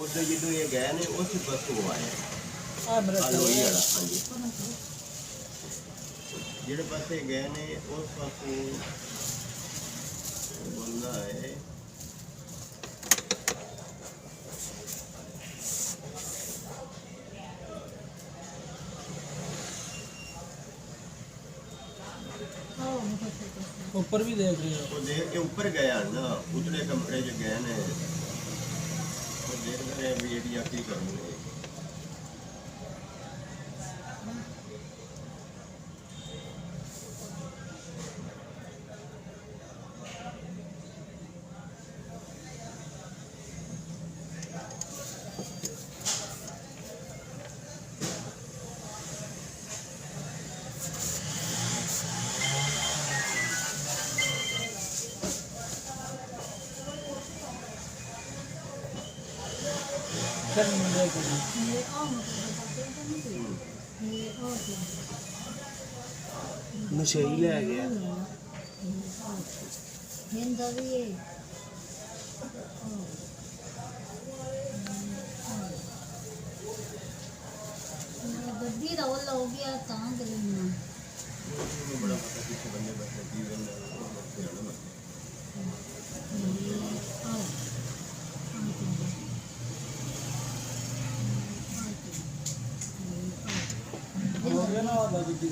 उधर जो ये गए ने उस बस को आए लोई वाला हाँ जी जेड़े पासे गए ने उस पासे बंदा है ऊपर भी देख रहे हो वो देख के ऊपर गया ना उतने कमरे जो गए ने वो देख रहे हैं भी ये की करूँगे चल मुझे ਮਸ਼ਈ ਲੈ ਗਿਆ हिंदा भी है गड्डी का ओला हो गया कहाँ करेंगे बड़ा पता पीछे बंदे बैठे जीवन हो गया ना वाला दीदी